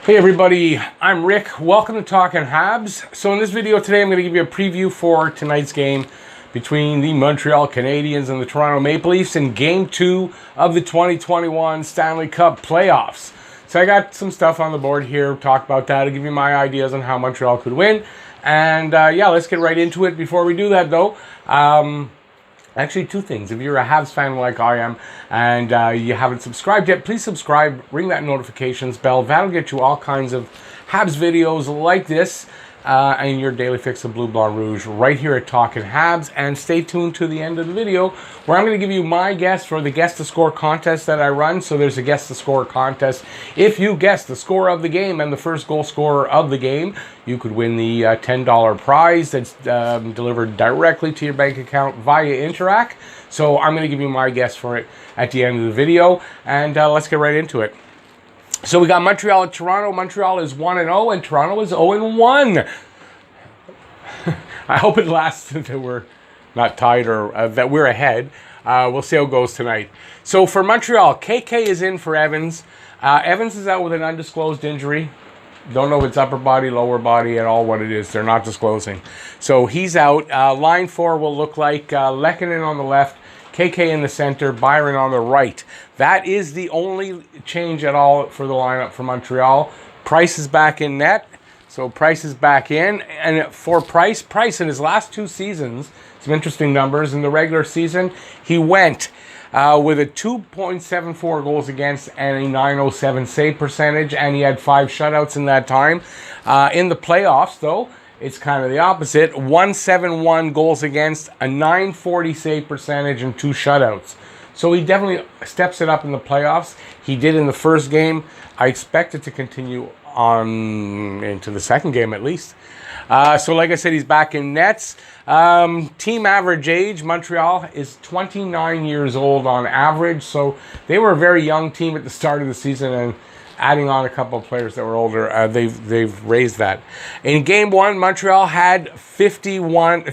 Hey everybody, I'm Rick. Welcome to Talking Habs. So in this video today, I'm going to give you a preview for tonight's game between the Montreal Canadiens and the Toronto Maple Leafs in Game 2 of the 2021 Stanley Cup playoffs. So I got some stuff on the board here, talk about that, I'll give you my ideas on how Montreal could win. And yeah, let's get right into it. Before we do that though, actually, two things. If you're a Habs fan like I am and you haven't subscribed yet, please subscribe, ring that notifications bell. That'll get you all kinds of Habs videos like this and your daily fix of Blue, Blanc, Rouge right here at Talkin' Habs. And stay tuned to the end of the video where I'm going to give you my guess for the Guess the Score contest that I run. So there's a Guess the Score contest. If you guess the score of the game and the first goal scorer of the game, you could win the $10 prize that's delivered directly to your bank account via Interac. So I'm going to give you my guess for it at the end of the video. And let's get right into it. So we got Montreal and Toronto. Montreal is 1-0 and Toronto is 0-1. I hope it lasts that we're not tied or that we're ahead. We'll see how it goes tonight. So for Montreal, KK is in for Evans. Evans is out with an undisclosed injury. Don't know if it's upper body, lower body at all, what it is. They're not disclosing. So he's out. Line 4 will look like Lehkonen on the left, KK in the center, Byron on the right. That is the only change at all for the lineup for Montreal. Price is back in net. So Price is back in. And for Price in his last two seasons, some interesting numbers. In the regular season, he went with a 2.74 goals against and a .907 save percentage, and he had 5 shutouts in that time. In the playoffs, though, it's kind of the opposite. 171 goals against, a .940 save percentage, and 2 shutouts. So he definitely steps it up in the playoffs. He did in the first game. I expect it to continue on into the second game at least. So like I said, he's back in nets. Team average age, Montreal is 29 years old on average. So they were a very young team at the start of the season, and adding on a couple of players that were older, they've raised that. In Game 1, Montreal had 55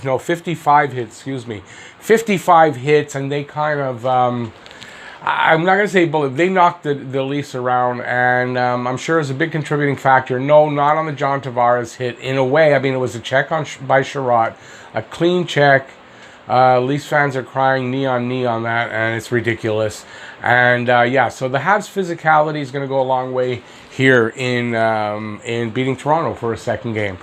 hits, 55 hits, and they kind of, I'm not going to say bullet, they knocked the Leafs around, and I'm sure it was a big contributing factor. No, not on the John Tavares hit. In a way, I mean, it was a check by Sherratt, a clean check. Leafs fans are crying knee on that, and it's ridiculous. And yeah, so the Habs' physicality is going to go a long way here in beating Toronto for a second game.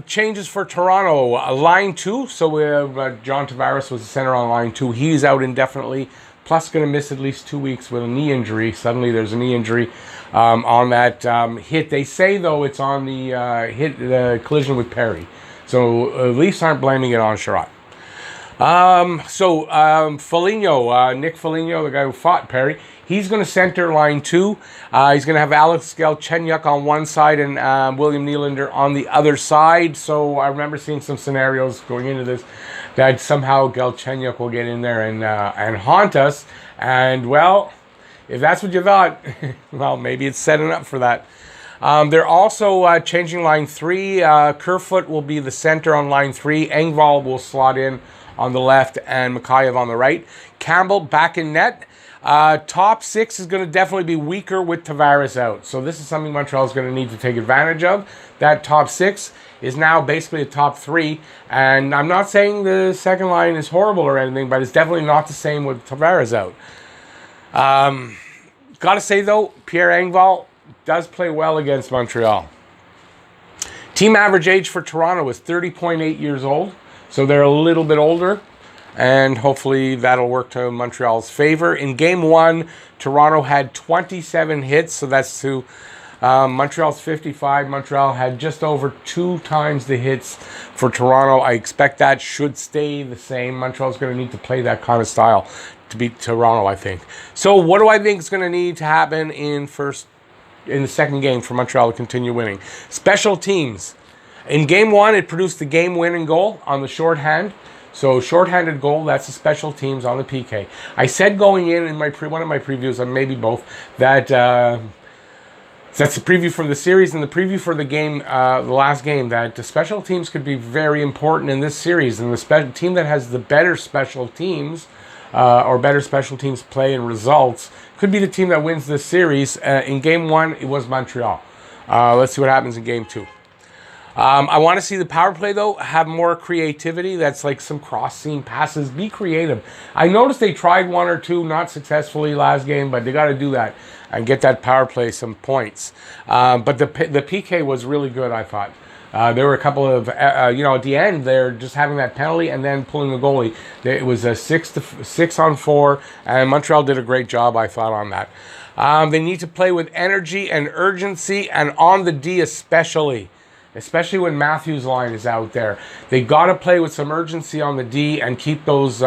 Changes for Toronto, line 2. So we have John Tavares was the center on line 2. He's out indefinitely, plus going to miss at least 2 weeks with a knee injury. Suddenly there's a knee injury on that hit. They say, though, it's on the collision with Perry. So Leafs aren't blaming it on Sherratt. Foligno, Nick Foligno, the guy who fought Perry, he's going to center line 2. He's going to have Alex Galchenyuk on one side and William Nylander on the other side. So I remember seeing some scenarios going into this that somehow Galchenyuk will get in there and haunt us. And, well, if that's what you thought, well, maybe it's setting up for that. They're also changing line 3. Kerfoot will be the center on line 3. Engvall will slot in on the left and Mikheyev on the right. Campbell back in net. Top 6 is going to definitely be weaker with Tavares out. So this is something Montreal is going to need to take advantage of. That top 6 is now basically a top 3. And I'm not saying the second line is horrible or anything, but it's definitely not the same with Tavares out. Got to say, though, Pierre Engvall does play well against Montreal. Team average age for Toronto is 30.8 years old. So they're a little bit older, and hopefully that'll work to Montreal's favor. In Game 1, Toronto had 27 hits, so that's to Montreal's 55. Montreal had just over 2 times the hits for Toronto. I expect that should stay the same. Montreal's going to need to play that kind of style to beat Toronto, I think. So what do I think is going to need to happen in the second game for Montreal to continue winning? Special teams. In Game 1, it produced the game-winning goal on the shorthand. So shorthanded goal, that's the special teams on the PK. I said going in one of my previews, or maybe both, that that's the preview for the series and the preview for the game, the last game, that the special teams could be very important in this series. And the team that has the better special teams or better special teams play and results, could be the team that wins this series. In Game 1, it was Montreal. Let's see what happens in Game 2. I want to see the power play, though, have more creativity. That's like some cross-seam passes. Be creative. I noticed they tried one or two, not successfully last game, but they got to do that and get that power play some points. But the PK was really good, I thought. There were a couple of, at the end, they're just having that penalty and then pulling the goalie. It was a 6-on-4, and Montreal did a great job, I thought, on that. They need to play with energy and urgency, and on the D especially when Matthews' line is out there. They got to play with some urgency on the D and keep those,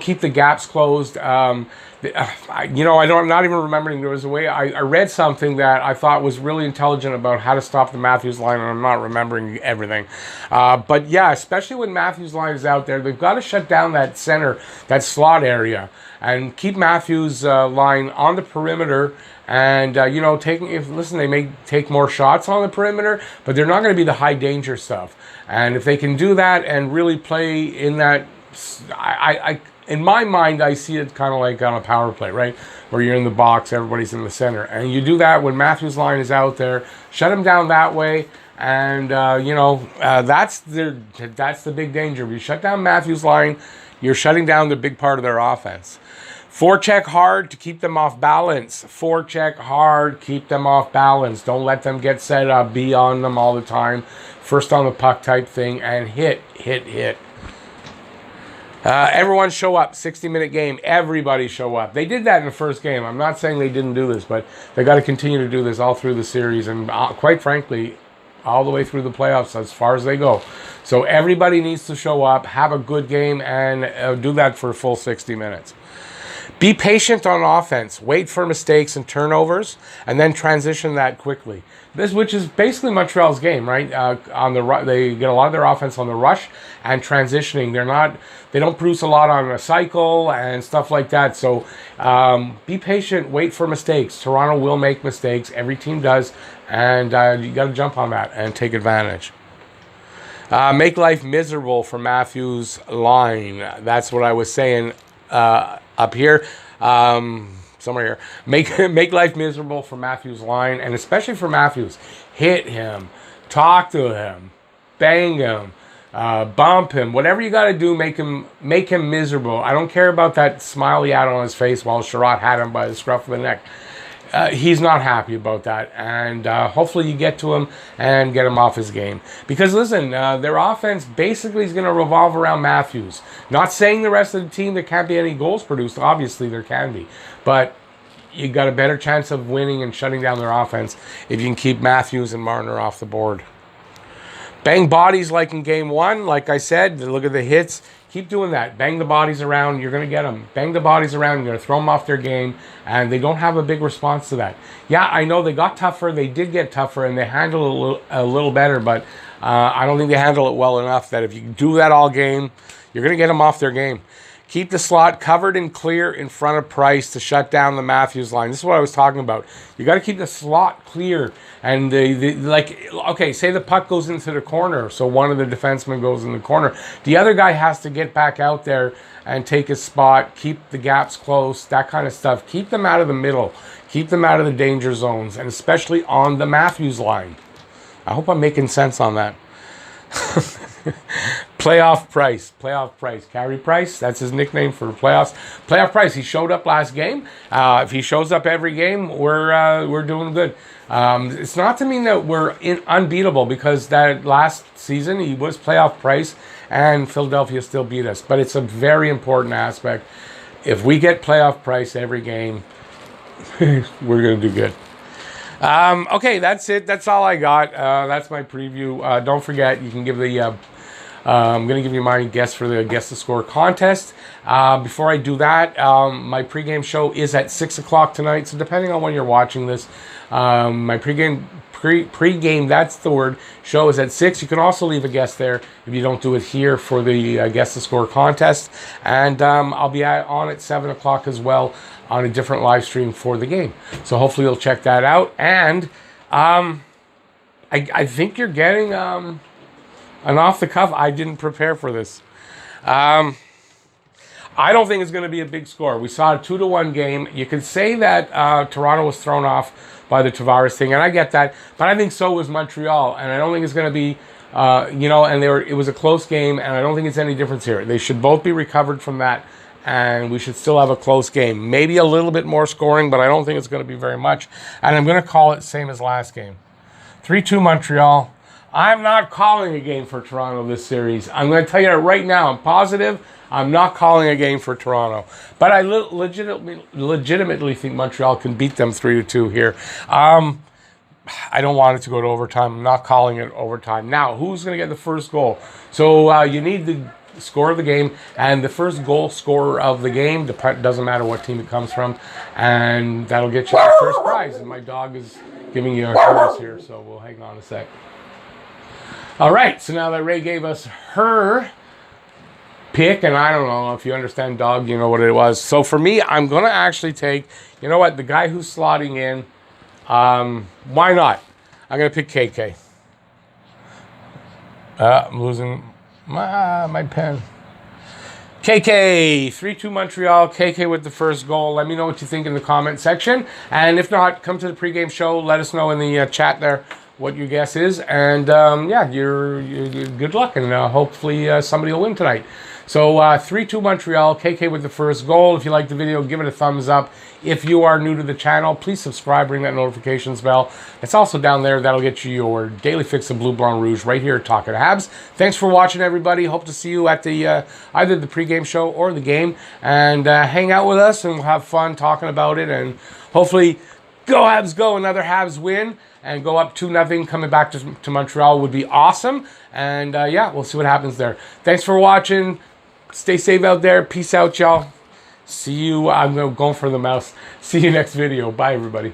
keep the gaps closed. I'm not even remembering. There was a way I read something that I thought was really intelligent about how to stop the Matthews line, and I'm not remembering everything. But yeah, especially when Matthews' line is out there, they've got to shut down that center, that slot area, and keep Matthews' line on the perimeter. And, they may take more shots on the perimeter, but they're not going to be the high danger stuff. And if they can do that and really play in that, in my mind, I see it kind of like on a power play, right? Where you're in the box, everybody's in the center. And you do that when Matthews' line is out there, shut them down that way. And, that's the big danger. If you shut down Matthews' line, you're shutting down the big part of their offense. Forecheck hard to keep them off balance. Forecheck hard, keep them off balance. Don't let them get set up. Be on them all the time. First on the puck type thing, and hit. Everyone show up. 60-minute game. Everybody show up. They did that in the first game. I'm not saying they didn't do this, but they got to continue to do this all through the series, and quite frankly, all the way through the playoffs as far as they go. So everybody needs to show up, have a good game, and do that for a full 60 minutes. Be patient on offense. Wait for mistakes and turnovers, and then transition that quickly. Which is basically Montreal's game, right? They get a lot of their offense on the rush and transitioning. They don't produce a lot on a cycle and stuff like that. So be patient. Wait for mistakes. Toronto will make mistakes. Every team does, and you got to jump on that and take advantage. Make life miserable for Matthews' line. That's what I was saying. Up here, somewhere here. Make life miserable for Matthews' line, and especially for Matthews. Hit him, talk to him, bang him, bump him. Whatever you got to do, make him miserable. I don't care about that smile he had on his face while Sherratt had him by the scruff of the neck. He's not happy about that, and hopefully you get to him and get him off his game. Because listen, their offense basically is going to revolve around Matthews. Not saying the rest of the team there can't be any goals produced. Obviously there can be, but you got a better chance of winning and shutting down their offense if you can keep Matthews and Marner off the board. Bang bodies like in Game 1. Like I said, look at the hits. Keep doing that. Bang the bodies around. You're going to get them. Bang the bodies around. You're going to throw them off their game. And they don't have a big response to that. Yeah, I know they got tougher. They did get tougher, and they handled it a little better. But I don't think they handle it well enough that if you do that all game, you're going to get them off their game. Keep the slot covered and clear in front of Price to shut down the Matthews line. This is what I was talking about. You got to keep the slot clear. And say the puck goes into the corner, so one of the defensemen goes in the corner. The other guy has to get back out there and take his spot, keep the gaps close, that kind of stuff. Keep them out of the middle. Keep them out of the danger zones, and especially on the Matthews line. I hope I'm making sense on that. Playoff Price. Carey Price, that's his nickname for playoffs. Playoff Price, he showed up last game. If he shows up every game, we're doing good. It's not to mean that we're unbeatable, because that last season he was Playoff Price and Philadelphia still beat us. But it's a very important aspect. If we get Playoff Price every game, we're going to do good. Okay, that's it. That's all I got. That's my preview. Don't forget, you can give the... I'm going to give you my guess for the Guess the Score contest. Before I do that, my pregame show is at 6 o'clock tonight. So depending on when you're watching this, my pregame, that's the word, show is at 6. You can also leave a guess there if you don't do it here for the Guess the Score contest. And I'll be on at 7 o'clock as well on a different live stream for the game. So hopefully you'll check that out. And I think you're getting... an off the cuff. I didn't prepare for this. I don't think it's going to be a big score. We saw a 2-1 game. You could say that Toronto was thrown off by the Tavares thing, and I get that. But I think so was Montreal, and I don't think it's going to be, and it was a close game, and I don't think it's any difference here. They should both be recovered from that, and we should still have a close game. Maybe a little bit more scoring, but I don't think it's going to be very much. And I'm going to call it same as last game. 3-2 Montreal. I'm not calling a game for Toronto this series. I'm going to tell you that right now. I'm positive I'm not calling a game for Toronto. But I legitimately think Montreal can beat them 3-2 here. I don't want it to go to overtime. I'm not calling it overtime. Now, who's going to get the first goal? So you need the score of the game, and the first goal scorer of the game, doesn't matter what team it comes from, and that'll get you the first prize. And my dog is giving you a hers here, so we'll hang on a sec. All right, so now that Ray gave us her pick, and I don't know if you understand dog, you know what it was. So for me, I'm going to actually take, you know what, the guy who's slotting in, why not? I'm going to pick KK. I'm losing my pen. KK, 3-2 Montreal, KK with the first goal. Let me know what you think in the comment section. And if not, come to the pregame show. Let us know in the chat there what your guess is. And you're good luck. And hopefully somebody will win tonight. So 3-2 Montreal, KK with the first goal. If you like the video, give it a thumbs up. If you are new to the channel, please subscribe, ring that notifications bell. It's also down there. That'll get you your daily fix of Blue, Blanc, Rouge right here at Talking Habs. Thanks for watching, everybody. Hope to see you at the either the pregame show or the game. And hang out with us, and we'll have fun talking about it. And hopefully, go Habs, go. Another Habs win. And go up 2-0 coming back to Montreal would be awesome. And we'll see what happens there. Thanks for watching. Stay safe out there. Peace out, y'all. See you. I'm going for the mouse. See you next video. Bye, everybody.